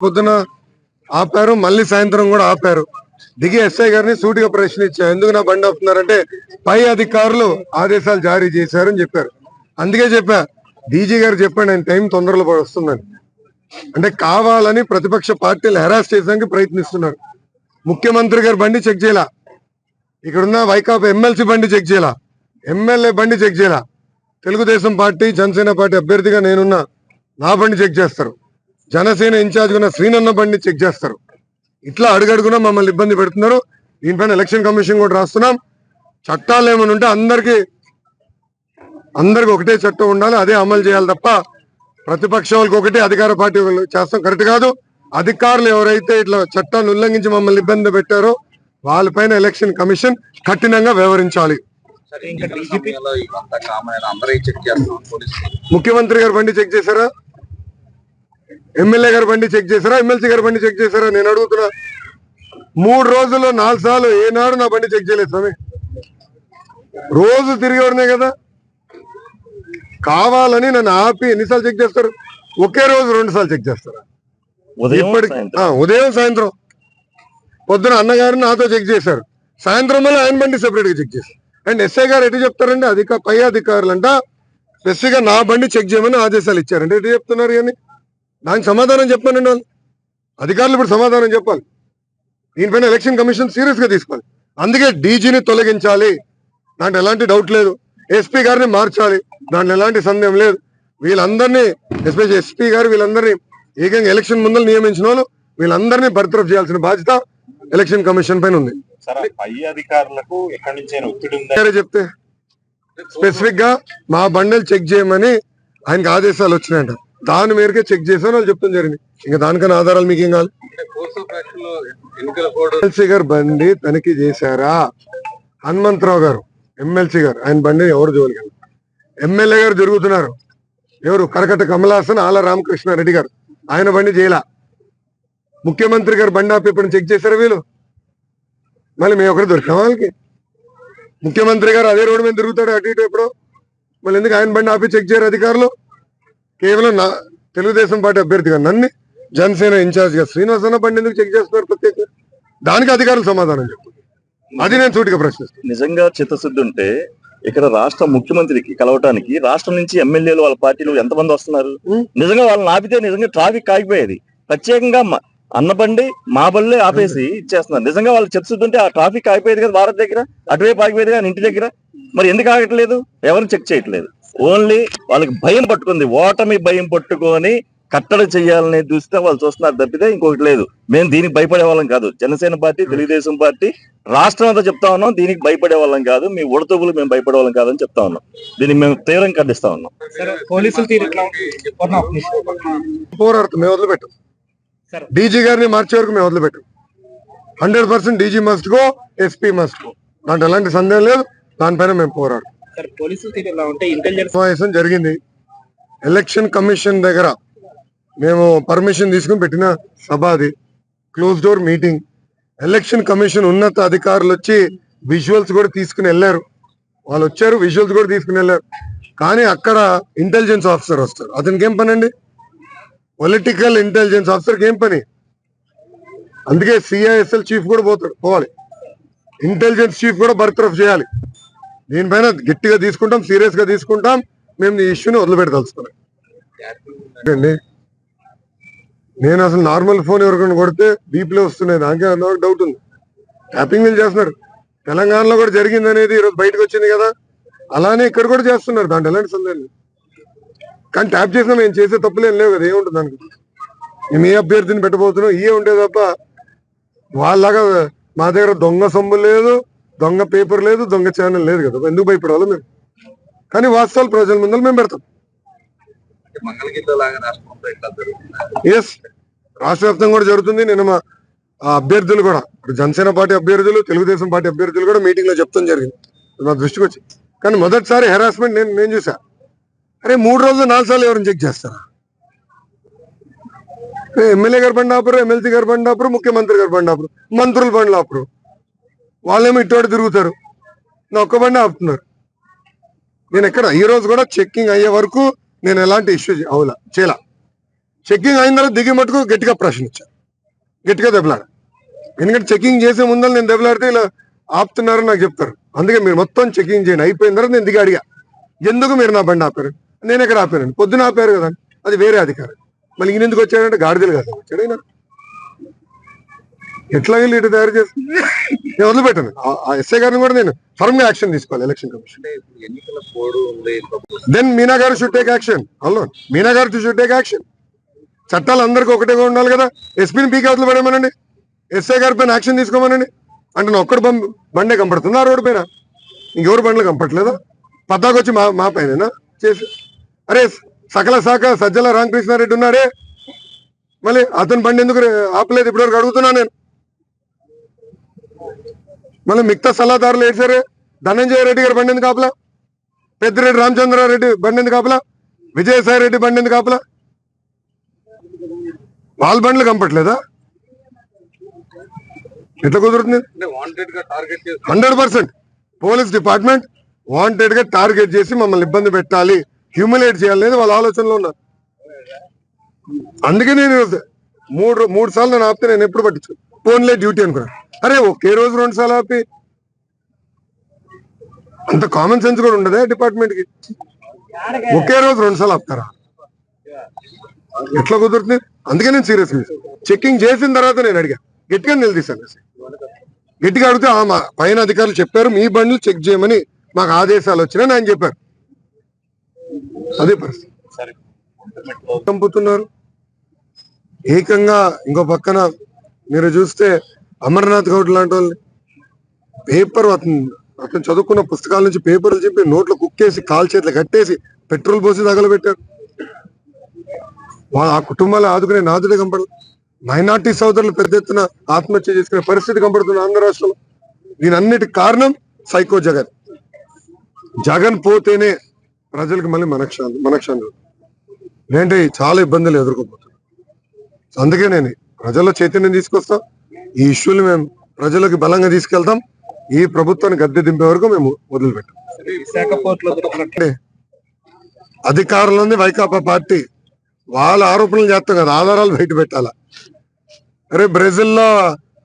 పొద్దున ఆపారు, మళ్ళీ సాయంత్రం కూడా ఆపారు. దిగి ఎస్ఐ గారిని సూటిగా ప్రశ్నించారు, ఎందుకు నా బండి ఆపుతున్నారంటే పై అధికారులు ఆదేశాలు జారీ చేశారని చెప్పారు. అందుకే చెప్పా, డీజీ గారు చెప్పండి ఆయన టైం తొందరలో వస్తుందని. అంటే కావాలని ప్రతిపక్ష పార్టీలు హెరాస్ చేయడానికి ప్రయత్నిస్తున్నారు. ముఖ్యమంత్రి గారి బండి చెక్ చేయాల, ఇక్కడున్న వైకాపా ఎమ్మెల్సీ బండి చెక్ చేయాల, ఎమ్మెల్యే బండి చెక్ చేయాల, తెలుగుదేశం పార్టీ జనసేన పార్టీ అభ్యర్థిగా నేనున్నా నా బండి చెక్ చేస్తారు, జనసేన ఇన్ఛార్జ్ ఉన్న శ్రీనన్న బండి చెక్ చేస్తారు. ఇట్లా అడుగడుగునా మమ్మల్ని ఇబ్బంది పెడుతున్నారు. దీనిపైన ఎలక్షన్ కమిషన్ కూడా రాస్తున్నాం. చట్టాలు ఏమైనా ఉంటే అందరికి ఒకటే చట్టం ఉండాలి, అదే అమలు చేయాలి తప్ప ప్రతిపక్ష వాళ్ళకి ఒకటి, అధికార పార్టీ చేస్తాం కరెక్ట్ కాదు. అధికారులు ఎవరైతే ఇట్లా చట్టాన్ని ఉల్లంఘించి మమ్మల్ని ఇబ్బంది పెట్టారో వాళ్ళపైన ఎలక్షన్ కమిషన్ కఠినంగా వ్యవహరించాలి. ముఖ్యమంత్రి గారు బండి చెక్ చేశారా, ఎమ్మెల్యే గారు బండి చెక్ చేశారా, ఎమ్మెల్సీ గారు బండి చెక్ చేశారా? నేను అడుగుతున్నా. 3 రోజుల్లో 4 సార్లు ఏనాడు నా బండి చెక్ చేయలేదు స్వామి. రోజు తిరిగేవాడినే కదా. కావాలని నన్ను ఆపి ఎన్నిసార్లు చెక్ చేస్తారు? ఒకే రోజు 2 సార్లు చెక్ చేస్తారా? ఉదయం సాయంత్రం. పొద్దున అన్నగారిని నాతో చెక్ చేశారు, సాయంత్రం మళ్ళీ ఆయన బండి సెపరేట్ గా చెక్ చేశారు. అండ్ ఎస్ఐ గారు ఎటు చెప్తారండి, పై అధికారులు అంట స్పెసిఫిక్ గా నా బండి చెక్ చేయమని ఆదేశాలు ఇచ్చారంటే ఎటు చెప్తున్నారు? కానీ దానికి సమాధానం చెప్పానండి వాళ్ళు. అధికారులు ఇప్పుడు సమాధానం చెప్పాలి. దీనిపైన ఎలక్షన్ కమిషన్ సీరియస్ గా తీసుకోవాలి. అందుకే డీజీని తొలగించాలి, దాంట్లో ఎలాంటి డౌట్ లేదు. ఎస్పీ గారిని మార్చాలి, దాంట్లో ఎలాంటి సందేహం లేదు. వీళ్ళందరినీ ఎస్పెషల్ ఎస్పీ గారు వీళ్ళందరినీ ఏకంగా ఎలక్షన్ ముందు నియమించిన వాళ్ళు వీళ్ళందరినీ బర్తరఫ్ చేయాల్సిన బాధ్యత ఎలక్షన్ కమిషన్ పైన ఉంది. చెప్తే స్పెసిఫిక్ గా మా బండిలు చెక్ చేయమని ఆయనకి ఆదేశాలు వచ్చినాయంట, దాని మేరకే చెక్ చేశాను వాళ్ళు చెప్తాం జరిగింది. ఇంకా దానికన్నా ఆధారాలు మీకేం కావాలి? ఎమ్మెల్సీ గారు బండి తనిఖీ చేశారా? హనుమంతరావు గారు ఎమ్మెల్సీ గారు, ఆయన బండి ఎవరు జోలికి? ఎమ్మెల్యే గారు జరుగుతున్నారు, ఎవరు? కరకట్ట కమలాసన్ ఆల రామకృష్ణారెడ్డి గారు, ఆయన బండి చేయలా. ముఖ్యమంత్రి గారు బండి ఆపి ఇప్పుడు చెక్ చేశారా వీళ్ళు? మళ్ళీ మేము ఒకరు దొరికాం వాళ్ళకి. ముఖ్యమంత్రి గారు అదే రోడ్డు మీద తిరుగుతాడు అటు ఇటు ఎప్పుడో, మళ్ళీ ఎందుకు ఆయన బండి ఆపి చెక్ చేయరు అధికారులు? కేవలం నా తెలుగుదేశం పార్టీ అభ్యర్థిగా నన్ను జనసేన ఇన్ఛార్జ్ గా శ్రీనివాస్ అన్న బండి ఎందుకు చెక్ చేస్తున్నారు ప్రత్యేకంగా? దానికి అధికారులు సమాధానం చెప్పు, అది నేను సూటిగా ప్రశ్నిస్తాను. నిజంగా చిత్తశుద్ధి ఉంటే ఇక్కడ రాష్ట్ర ముఖ్యమంత్రికి కలవటానికి రాష్ట్రం నుంచి ఎమ్మెల్యేలు వాళ్ళ పార్టీలు ఎంతమంది వస్తున్నారు? నిజంగా వాళ్ళని ఆపితే నిజంగా ట్రాఫిక్ ఆగిపోయేది. ప్రత్యేకంగా అన్న బండి మా బళ్ళే ఆపేసి ఇచ్చేస్తున్నారు. నిజంగా వాళ్ళు చిత్తశుద్ధి ఉంటే ఆ ట్రాఫిక్ ఆగిపోయేది కదా, భారత్ దగ్గర అటువైపు ఆగిపోయేది కానీ ఇంటి దగ్గర. మరి ఎందుకు ఆగట్లేదు? ఎవరిని చెక్ చేయట్లేదు. ఓన్లీ వాళ్ళకి భయం పట్టుకుంది, ఓటమి భయం పట్టుకొని కట్టడి చేయాలని చూస్తే వాళ్ళు చూస్తున్నారు తప్పితే ఇంకొకటి లేదు. మేము దీనికి భయపడే వాళ్ళం కాదు. జనసేన పార్టీ, తెలుగుదేశం పార్టీ రాష్ట్రం అంతా చెప్తా ఉన్నాం, దీనికి భయపడే వాళ్ళం కాదు. మీ ఉడతగులు మేము భయపడే వాళ్ళం కాదని చెప్తా ఉన్నాం. దీనికి మేము తీవ్రంగా ఖండిస్తా ఉన్నాం. పోరాడుతాం, మేము వదిలిపెట్టాం. డీజీ గారిని మార్చే వరకు మేము వదిలిపెట్టాం. 100% DG must go, SP must go, దాంట్లో ఎలాంటి సందేహం లేదు. దానిపైన మేము పోరాడుతాం. సమావేశం జరిగింది ఎలక్షన్ కమిషన్ దగ్గర, మేము పర్మిషన్ తీసుకుని పెట్టిన సభ అది, close door meeting. Election commission ఉన్నత అధికారులు వచ్చి విజువల్స్ కూడా తీసుకుని వెళ్ళారు. వాళ్ళు వచ్చారు, విజువల్స్ కూడా తీసుకుని వెళ్ళారు. కానీ అక్కడ ఇంటెలిజెన్స్ ఆఫీసర్ వస్తారు, అతనికి ఏం పని అండి? పొలిటికల్ ఇంటెలిజెన్స్ ఆఫీసర్కి ఏం పని? అందుకే సిఐఎస్ఎల్ చీఫ్ కూడా పోవాలి, ఇంటెలిజెన్స్ చీఫ్ కూడా బర్తరఫ్ చేయాలి. దీనిపైన గట్టిగా తీసుకుంటాం, సీరియస్ గా తీసుకుంటాం. మేము ఈ ఇష్యూని వదిలిపెట్టదలుచుకున్నాం. నేను అసలు నార్మల్ ఫోన్ ఎవరికైనా కొడితే బీపీలో వస్తున్నాయి, దానికే డౌట్ ఉంది. ట్యాపింగ్ వీళ్ళు చేస్తున్నారు. తెలంగాణలో కూడా జరిగింది అనేది ఈరోజు బయటకు వచ్చింది కదా, అలానే ఇక్కడ కూడా చేస్తున్నారు, దాంట్లో ఎలాంటి సందేహం లేదు. కానీ ట్యాప్ చేసినా మేము చేసే తప్పులేం లేవు కదా, ఏముంటుంది దానికి? మేము ఏ అభ్యర్థిని పెట్టబోతున్నాం ఇవే ఉంటే తప్ప వాళ్ళలాగా మా దగ్గర దొంగ సొమ్ము లేదు, దొంగ పేపర్ లేదు, దొంగ ఛానల్ లేదు కదా, ఎందుకు భయపడాలి మేము? కానీ వాస్తవాలు ప్రజల ముందర మేము పెడతాం. ఎస్, రాష్ట్ర వ్యాప్తంగా కూడా జరుగుతుంది. నేను మా అభ్యర్థులు కూడా, జనసేన పార్టీ అభ్యర్థులు, తెలుగుదేశం పార్టీ అభ్యర్థులు కూడా మీటింగ్ లో చెప్తాం జరిగింది, మా దృష్టికి వచ్చి. కానీ మొదటిసారి హెరాస్మెంట్ నేను చూసా. అరే 3 రోజులు 4 సార్లు ఎవరిని చెక్ చేస్తారా? ఎమ్మెల్యే గారు బండి ఆపరు, ఎమ్మెల్సీ గారు బండి ఆపరు, ముఖ్యమంత్రి గారు బండి ఆపరు, మంత్రులు బండ్లు ఆపరు. వాళ్ళేమో ఇటువంటి తిరుగుతారు, నా ఒక్క బండి ఆపుతున్నారు. నేను ఎక్కడ ఈ రోజు కూడా చెక్కింగ్ అయ్యే వరకు నేను ఎలాంటి ఇష్యూ చేయలా. చెక్కింగ్ అయిన తర్వాత దిగి మటుకు గట్టిగా ప్రశ్నించారు, గట్టిగా దెబ్బలాడ. ఎందుకంటే చెకింగ్ చేసే ముందర నేను దెబ్బలాడితే ఇలా ఆపుతున్నారని నాకు చెప్తారు. అందుకే మీరు మొత్తం చెకింగ్ చేయండి. అయిపోయిన తర్వాత నేను దిగి అడిగా, ఎందుకు మీరు నా బండి ఆపారు? నేను ఎక్కడ ఆపాను? పొద్దున ఆపారు కదా, అది వేరే అధికారి. మళ్ళీ ఈయన ఎందుకు వచ్చాడంటే గాడిదలు కదా వచ్చాడు ఆయన. ఎట్లా వెళ్ళి ఇటు తయారు చేసి నేను వదిలిపెట్టాను. ఆ ఎస్ఐ గారిని కూడా నేను ఫర్మ్ గా యాక్షన్ తీసుకోవాలి ఎలక్షన్ కమిషన్. దెన్ మీనా గారు should take action. Hello, Meena గారు షుడ్ టేక్ యాక్షన్. చట్టాలు అందరికీ ఒకటే ఉండాలి కదా. ఎస్పీని పీకి అవతలు పడేమనండి, ఎస్ఐ గారి పైన యాక్షన్ తీసుకోమనండి. అంటే నా ఒక్కడు బండే కంపడుతుంది ఆ రోడ్డు పైన, ఇంకెవరు బండ్లు కంపట్లేదా? పద్దాకొచ్చి మా పైన చేసి, అరే సకల శాఖ సజ్జల రామకృష్ణారెడ్డి ఉన్నాడే, మళ్ళీ అతని బండి ఎందుకు ఆపలేదు ఇప్పటివరకు అడుగుతున్నా నేను. మళ్ళీ మిగతా సలహాదారులు వేసారే, ధనంజయ రెడ్డి గారు బండి ఎందుకు ఆపలా, పెద్దిరెడ్డి రామచంద్రారెడ్డి బండి ఎందుకు ఆపలా, విజయసాయి రెడ్డి బండి ఎందుకు ఆపలా? వాళ్ళ బండ్లు కంపట్లేదా? ఎట్లా కుదురుతుంది? 100% పోలీస్ డిపార్ట్మెంట్ వాంటెడ్ గా టార్గెట్ చేసి మమ్మల్ని ఇబ్బంది పెట్టాలి, హ్యూమిలేట్ చేయాలనేది వాళ్ళ ఆలోచనలో ఉన్నారు. అందుకే నేను మూడు సార్లు నేను ఆపితే నేను ఎప్పుడు పట్టించు ఫోన్లే డ్యూటీ అనుకున్నాను. అరే ఒకే రోజు 2 సార్లు ఆపి అంత కామన్ సెన్స్ కూడా ఉండదా డిపార్ట్మెంట్ కి? ఒకే రోజు 2 సార్లు ఆపుతారా? ఎట్లా కుదురుతుంది? అందుకే నేను సీరియస్ చెకింగ్ చేసిన తర్వాత నేను అడిగా, గట్టిగా నిలదీశాను. గట్టిగా అడిగితే మా పైన అధికారులు చెప్పారు మీ బండ్లు చెక్ చేయమని మాకు ఆదేశాలు వచ్చినాయని ఆయన చెప్పారు. అదే పరిస్థితి. చంపుతున్నారు ఏకంగా. ఇంకో పక్కన మీరు చూస్తే అమర్నాథ్ గౌడ్ లాంటి వాళ్ళు పేపర్ అతను చదువుకున్న పుస్తకాల నుంచి పేపర్లు చెప్పి నోట్లో కుక్కేసి కాలు చేతులు కట్టేసి పెట్రోల్ పోసి తగలబెట్టారు. ఆ కుటుంబాలు ఆదుకునే నాదుడే కనపడదు. మైనార్టీ సోదరులు పెద్ద ఎత్తున ఆత్మహత్య చేసుకునే పరిస్థితి కనపడుతుంది ఆంధ్ర రాష్ట్రంలో. దీని అన్నిటి కారణం సైకో జగన్. జగన్ పోతేనే ప్రజలకు మళ్ళీ మనక్షాంతి ఏంటి చాలా ఇబ్బందులు ఎదుర్కోబోతున్నారు. అందుకే నేను ప్రజల్లో చైతన్యం తీసుకొస్తాం. ఈ ఇష్యూని మేము ప్రజలకు బలంగా తీసుకెళ్తాం. ఈ ప్రభుత్వాన్ని గద్దె దింపే వరకు మేము వదిలిపెట్టాం. అధికారంలోని వైకాపా పార్టీ వాళ్ళ ఆరోపణలు చేస్తాం కదా, ఆధారాలు బయట పెట్టాలా. అరే బ్రెజిల్లో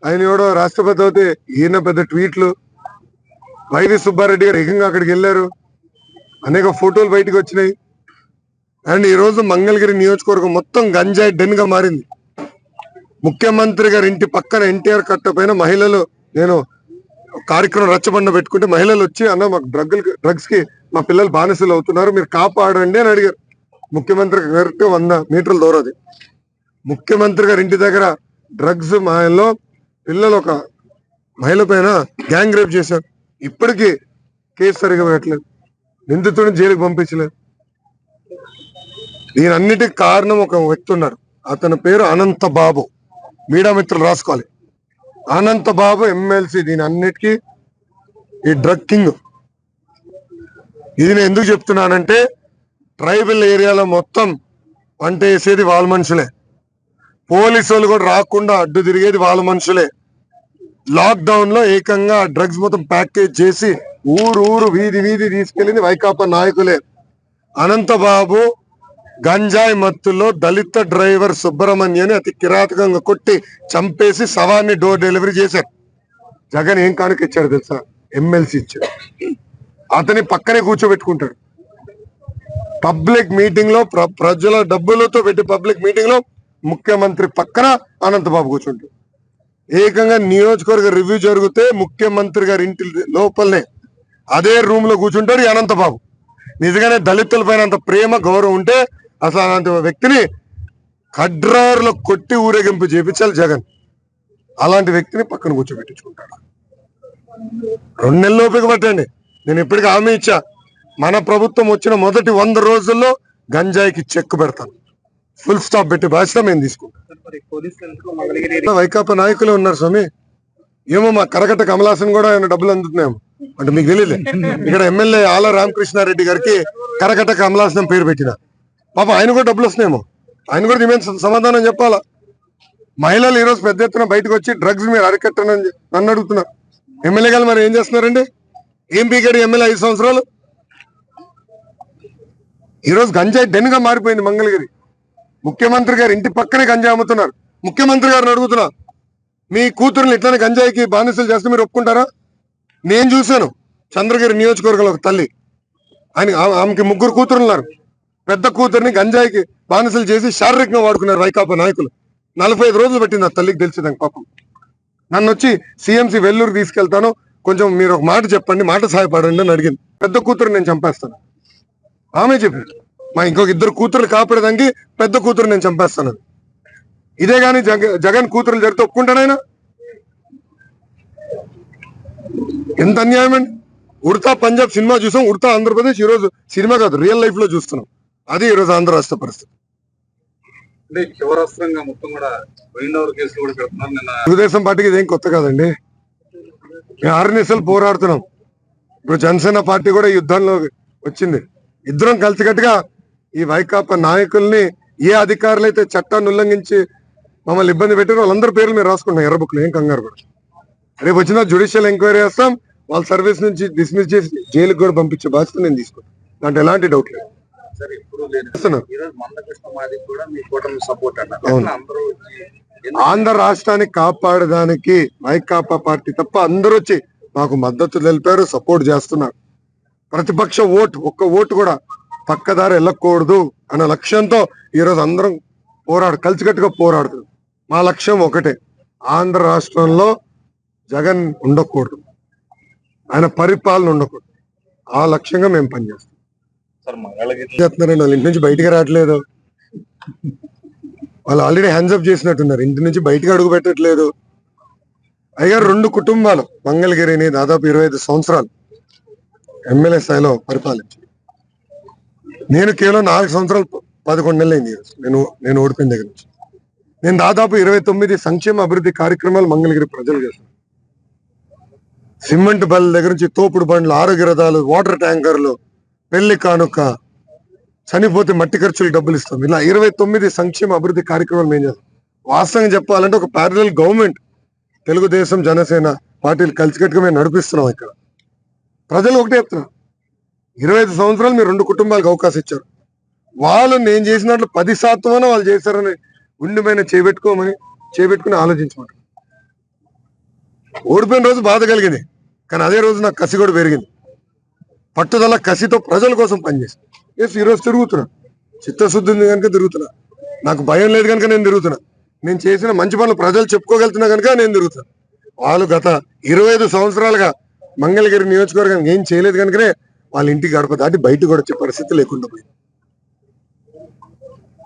ఆయన ఎవడో రాష్ట్రపతి అవుతే ఈయన పెద్ద ట్వీట్లు, వైవి సుబ్బారెడ్డి గారు ఏకంగా అక్కడికి వెళ్ళారు, అనేక ఫోటోలు బయటకు వచ్చినాయి. అండ్ ఈ రోజు మంగళగిరి నియోజకవర్గం మొత్తం గంజాయి డెన్ గా మారింది. ముఖ్యమంత్రి గారి ఇంటి పక్కన ఎన్టీఆర్ కట్ట పైన మహిళలు, నేను కార్యక్రమం రచ్చబండ పెట్టుకుంటే మహిళలు వచ్చి అన్న మాకు డ్రగ్స్ కి మా పిల్లలు బానిసలు అవుతున్నారు, మీరు కాపాడండి అని అడిగారు. ముఖ్యమంత్రి గారికి 100 మీటర్ల దూరది. ముఖ్యమంత్రి గారి ఇంటి దగ్గర డ్రగ్స్ మాయల్లో పిల్లలు ఒక మహిళ పైన గ్యాంగ్ రేప్ చేశారు. ఇప్పటికీ కేసు సరిగా పెట్టలేదు, నిందితుడిని జైలుకి పంపించలేదు. దీని అన్నిటికి కారణం ఒక వ్యక్తి ఉన్నారు, అతని పేరు అనంత బాబు. మీడియా మిత్రులు రాసుకోవాలి, అనంత బాబు ఎమ్మెల్సీ. దీని అన్నిటికీ ఈ డ్రగ్ కింగ్. ఇది నేను ఎందుకు చెప్తున్నానంటే ట్రైబల్ ఏరియాలో మొత్తం పంట వేసేది వాళ్ళ మనుషులే, పోలీసు వాళ్ళు కూడా రాకుండా అడ్డు తిరిగేది వాళ్ళ మనుషులే. లాక్డౌన్ లో ఏకంగా డ్రగ్స్ మొత్తం ప్యాకేజ్ చేసి ఊరు వీధి తీసుకెళ్ళింది వైకాపా నాయకులే. అనంతబాబు గంజాయి మత్తులో దళిత డ్రైవర్ సుబ్రహ్మణ్యని అతి కిరాతకంగా కొట్టి చంపేసి శవాన్ని డోర్ డెలివరీ చేశారు. జగన్ ఏం కానుక ఇచ్చాడు తెలుసా? ఎమ్మెల్సీ ఇచ్చాడు. అతని పక్కనే కూర్చోబెట్టుకుంటాడు. పబ్లిక్ మీటింగ్ లో ప్రజల డబ్బులతో పెట్టి పబ్లిక్ మీటింగ్ లో ముఖ్యమంత్రి పక్కన అనంతబాబు కూర్చుంటాడు. ఏకంగా నియోజకవర్గ రివ్యూ జరిగితే ముఖ్యమంత్రి గారి ఇంటి లోపలనే అదే రూమ్ లో కూర్చుంటాడు ఈ అనంతబాబు. నిజంగానే దళితుల పైన అంత ప్రేమ గౌరవం ఉంటే అసలు అలాంటి వ్యక్తిని కడ్రారులో కొట్టి ఊరేగింపు చేపించాలి జగన్. అలాంటి వ్యక్తిని పక్కన కూర్చోబెట్టించుకుంటాడు. 2 నెలల ఓపిక పట్టండి. నేను ఇప్పటికీ హామీ ఇచ్చా, మన ప్రభుత్వం వచ్చిన మొదటి 100 రోజుల్లో గంజాయికి చెక్ పెడతాను, ఫుల్ స్టాప్ పెట్టి బాధ్యత మేము తీసుకుంటాం. వైకాపా నాయకులే ఉన్నారు స్వామి. ఏమో మా కరకట్ట కమలాసన్ కూడా ఆయన డబ్బులు అందుతున్నాయేమో అంటే మీకు తెలియదు. ఇక్కడ ఎమ్మెల్యే ఆల రామకృష్ణారెడ్డి గారికి కరకట్ట కమలాసనం పేరు పెట్టిన పాప ఆయన కూడా డబ్బులు వస్తున్నాయేమో, ఆయన కూడా దీని సమాధానం చెప్పాలా. మహిళలు ఈరోజు పెద్ద ఎత్తున బయటకు వచ్చి డ్రగ్స్ మీరు అరికట్టనని నన్ను అడుగుతున్నారు. ఎమ్మెల్యే గారు మరి ఏం చేస్తున్నారండి? ఏం పీకాడు ఎమ్మెల్యే 5 సంవత్సరాలు? ఈరోజు గంజాయి డెన్ గా మారిపోయింది మంగళగిరి. ముఖ్యమంత్రి గారు ఇంటి పక్కనే గంజాయి అమ్ముతున్నారు. ముఖ్యమంత్రి గారిని అడుగుతున్నా, మీ కూతురుని ఇట్లానే గంజాయికి బానిసలు చేస్తే మీరు ఒప్పుకుంటారా? నేను చూశాను చంద్రగిరి నియోజకవర్గంలో ఒక తల్లి, ఆమెకి 3 కూతురులు ఉన్నారు. పెద్ద కూతురిని గంజాయికి బానిసలు చేసి శారీరకంగా వాడుకున్నారు వైకాపా నాయకులు. 45 రోజులు పెట్టింది ఆ తల్లికి తెలిసిందాక పాపం. నన్ను వచ్చి సిఎంసి వెల్లూరు తీసుకెళ్తాను, కొంచెం మీరు ఒక మాట చెప్పండి, మాట సహాయపడండి అని అడిగింది. పెద్ద కూతురు నేను చంపేస్తాను ఆమె చెప్పింది. మా ఇంకొక 2 కూతురు కాపాడదానికి పెద్ద కూతురు నేను చంపేస్తాను. ఇదే గాని జగన్ కూతురులు జరిగితే ఒప్పుకుంటానైనా? ఎంత అన్యాయం అండి. ఉడతా పంజాబ్ సినిమా చూసాం, ఉడతా ఆంధ్రప్రదేశ్ ఈ రోజు సినిమా కాదు రియల్ లైఫ్ లో చూస్తున్నాం. అది ఈ రోజు ఆంధ్ర రాష్ట్ర పరిస్థితి. అంటే చివరాస్త్రంగా మొత్తం కూడా కేసులు కూడా పెడుతున్నారు. నిన్న తెలుగుదేశం పార్టీకి ఇదేం కొత్త కాదండి. మేము 6 నెలలు పోరాడుతున్నాం. ఇప్పుడు జనసేన పార్టీ కూడా యుద్ధంలో వచ్చింది. ఇద్దరం కలిసికట్టుగా ఈ వైకాపా నాయకుల్ని, ఏ అధికారులు అయితే చట్టాన్ని ఉల్లంఘించి మమ్మల్ని ఇబ్బంది పెట్టారో వాళ్ళందరి పేర్లు మేము రాసుకుంటాం ఎర్రబుక్లు. ఏం కంగారు కూడా. రేపు వచ్చిన జ్యుడిషియల్ ఎంక్వైరీ చేస్తాం, వాళ్ళ సర్వీస్ నుంచి డిస్మిస్ చేసి జైలుకి కూడా పంపించే బాధ్యత నేను తీసుకుంటాను. దాంట్లో ఎలాంటి డౌట్ లేదు. సరే, ఇప్పుడు ఈరోజు మందకృష్ణ మాదిక్ కూడా మీ కూటమి సపోర్ట్ అన్నారు. అవును. అందరూ ఆంధ్ర రాష్ట్రాన్ని కాపాడడానికి వైకాపా పార్టీ తప్ప అందరూ వచ్చి మాకు మద్దతు తెలిపారు, సపోర్ట్ చేస్తున్నారు. ప్రతిపక్ష ఒక్క ఓటు కూడా పక్కదారి వెళ్ళకూడదు అన్న లక్ష్యంతో ఈరోజు అందరం కలిసికట్టుగా పోరాడుతున్నాం. మా లక్ష్యం ఒకటే, ఆంధ్ర రాష్ట్రంలో జగన్ ఉండకూడదు, ఆయన పరిపాలన ఉండకూడదు. ఆ లక్ష్యంగా మేము పనిచేస్తాం. చేస్తున్నారండి, వాళ్ళ ఇంటి నుంచి బయటికి రావట్లేదు. వాళ్ళు ఆల్రెడీ హ్యాండ్స్ అప్ చేసినట్టున్నారు, ఇంటి నుంచి బయటకు అడుగు పెట్టట్లేదు. అయ్యారు 2 కుటుంబాలు మంగళగిరిని దాదాపు 25 సంవత్సరాలు ఎమ్మెల్యే స్థాయిలో పరిపాలించి, నేను కేవలం 4 సంవత్సరాలు 11 నెలలు అయింది. నేను ఓడిపోయిన దగ్గర నుంచి నేను దాదాపు 29 సంక్షేమ అభివృద్ధి కార్యక్రమాలు మంగళగిరి ప్రజలు చేశాను. సిమెంట్ బల్ల దగ్గర నుంచి తోపుడు బండ్లు, ఆరోగ్య రథాలు, వాటర్ ట్యాంకర్లు, పెళ్లి కానుక, చనిపోతే మట్టి ఖర్చులు డబ్బులు ఇస్తాం. ఇలా 29 సంక్షేమ అభివృద్ధి కార్యక్రమాలు మేము చేస్తాం. వాస్తవంగా చెప్పాలంటే ఒక ప్యారలల్ గవర్నమెంట్ తెలుగుదేశం జనసేన పార్టీలు కలిసికట్టుగా మేము నడిపిస్తున్నాం. ఇక్కడ ప్రజలు ఒకటే చెప్తున్నారు, 25 సంవత్సరాలు మీరు 2 కుటుంబాలకు అవకాశం ఇచ్చారు. వాళ్ళు నేను చేసినట్లు 10% వాళ్ళు చేశారని గుండెపైన చేపెట్టుకుని ఆలోచించమంటారు. ఓడిపోయిన రోజు బాధ కలిగింది, కానీ అదే రోజు నాకు కసి కూడా పెరిగింది. పట్టుదల కసితో ప్రజల కోసం పనిచేస్తాను. ఈ రోజు తిరుగుతున్నా, చిత్తశుద్ధి ఉంది కనుక తిరుగుతున్నా, నాకు భయం లేదు కనుక నేను తిరుగుతున్నా. నేను చేసిన మంచి పనులు ప్రజలు చెప్పుకోగలుగుతున్నా కనుక నేను తిరుగుతున్నా. వాళ్ళు గత 25 సంవత్సరాలుగా మంగళగిరి నియోజకవర్గానికి ఏం చేయలేదు కనుకనే వాళ్ళ ఇంటికి గడప దాటి బయట కూడా వచ్చే పరిస్థితి లేకుండా పోయింది.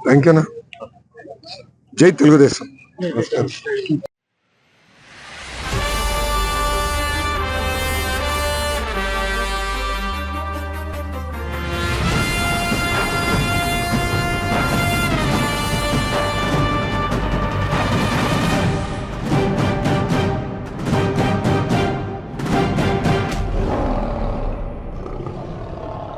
థ్యాంక్ యూనా. జై తెలుగుదేశం. నమస్కారం.